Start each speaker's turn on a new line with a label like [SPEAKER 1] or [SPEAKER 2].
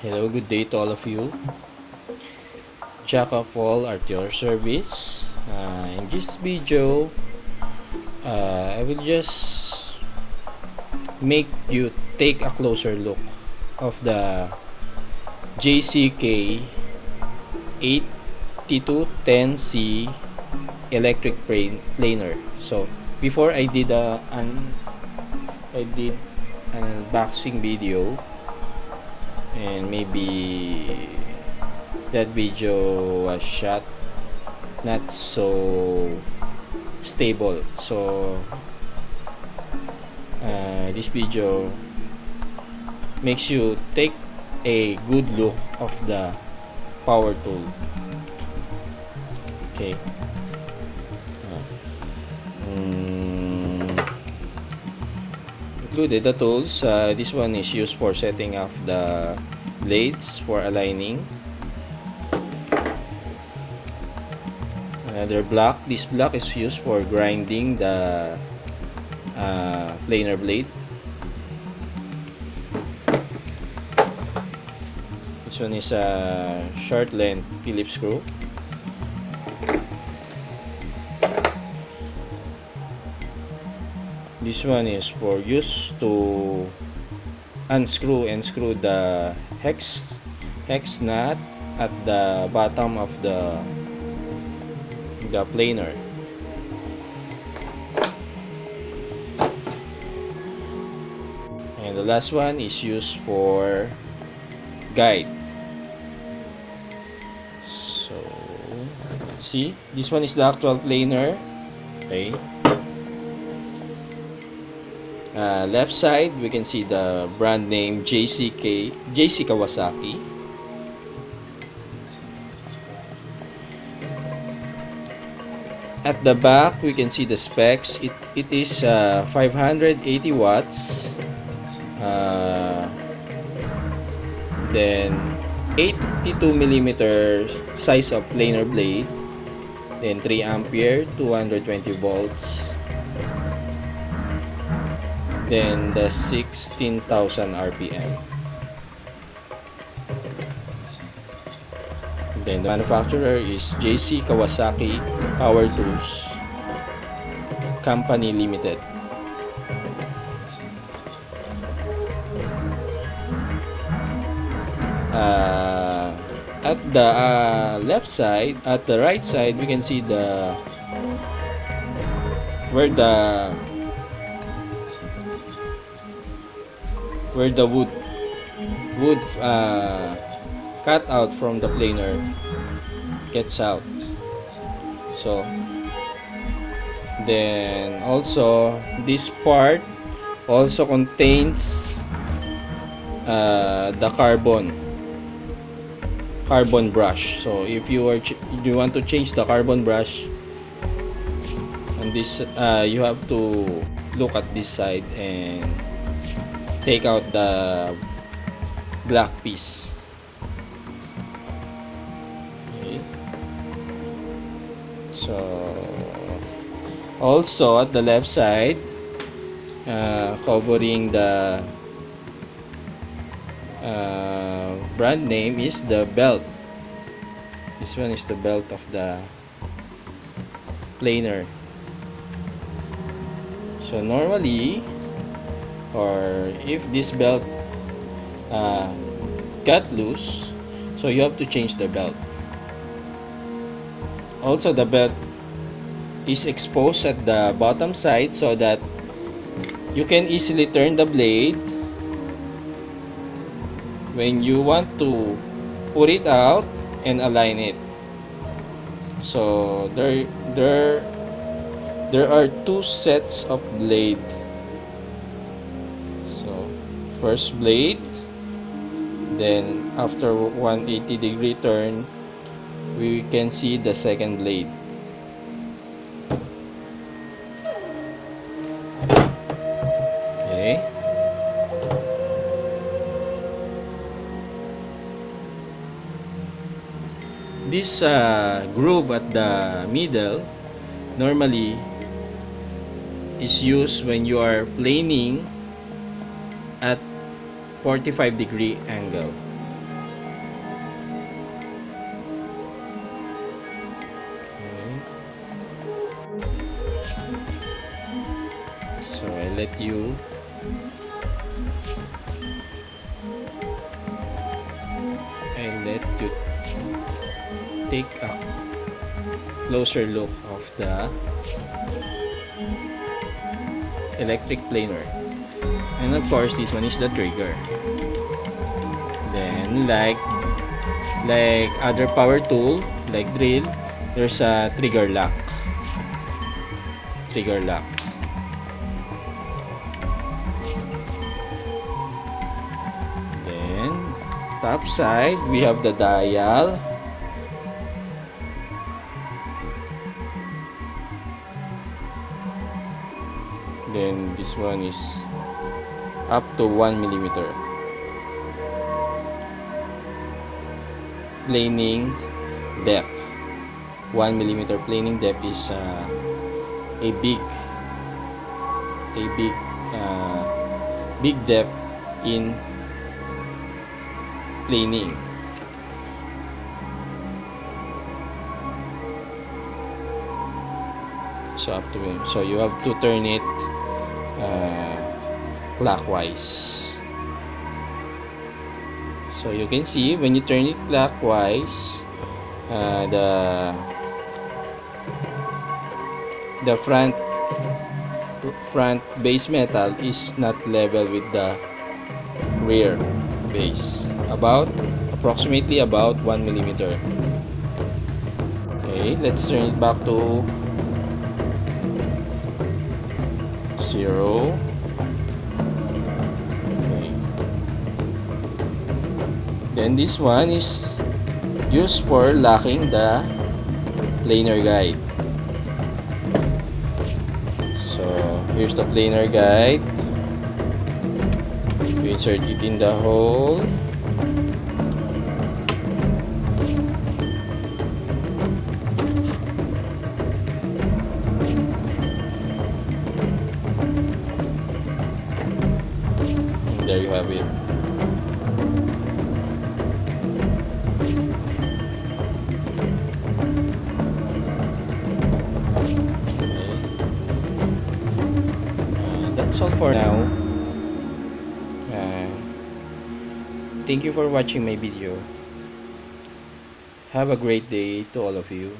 [SPEAKER 1] Hello, good day to all of you. Jack of all at your service. In this video, I will just make you take a closer look of the JCK 8210C electric planer. So before I did an unboxing video, and maybe that video was shot not so stable, so this video makes you take a good look of the power tool. Okay. Included the tools. This one is used for setting up the blades for aligning. Another block. This block is used for grinding the planer blade. This one is a short length Phillips screw. This one is for use to unscrew and screw the hex nut at the bottom of the planer. And the last one is used for guide. So let's see, this one is the actual planer. Okay. Left side, we can see the brand name JC Kawasaki. At the back, we can see the specs. It is 580 watts. Then 82 millimeter size of planer blade. Then 3 ampere, 220 volts. Then the 16,000 RPM. Then the manufacturer is JC Kawasaki Power Tools Company Limited. At the left side, at the right side, we can see where the wood cut out from the planer gets out. So then also this part also contains the carbon brush. So if you want to change the carbon brush on this, you have to look at this side and take out the black piece. Okay. So also at the left side, covering the brand name is the belt. This one is the belt of the planer. So normally, or if this belt got loose, so you have to change the belt. Also, the belt is exposed at the bottom side so that you can easily turn the blade when you want to put it out and align it. So there are two sets of blade. First blade, then after 180-degree turn, we can see the second blade. Okay. This groove at the middle normally is used when you are planing at 45-degree angle. let you take a closer look of the electric planer. And of course, this one is the trigger. Then like other power tool like drill, there's a trigger lock. Then top side, we have the dial. Then this one is up to 1 millimeter. Planing depth. 1 millimeter planing depth is a big depth in planing. So up to him. So you have to turn it clockwise. So you can see when you turn it clockwise, the front base metal is not level with the rear base, approximately about 1 millimeter. Okay, let's turn it back to 0. Okay. Then this one is used for locking the planer guide. So here's the planer guide. You insert it in the hole. And there you have it. That's all for now. Thank you for watching my video. Have a great day to all of you.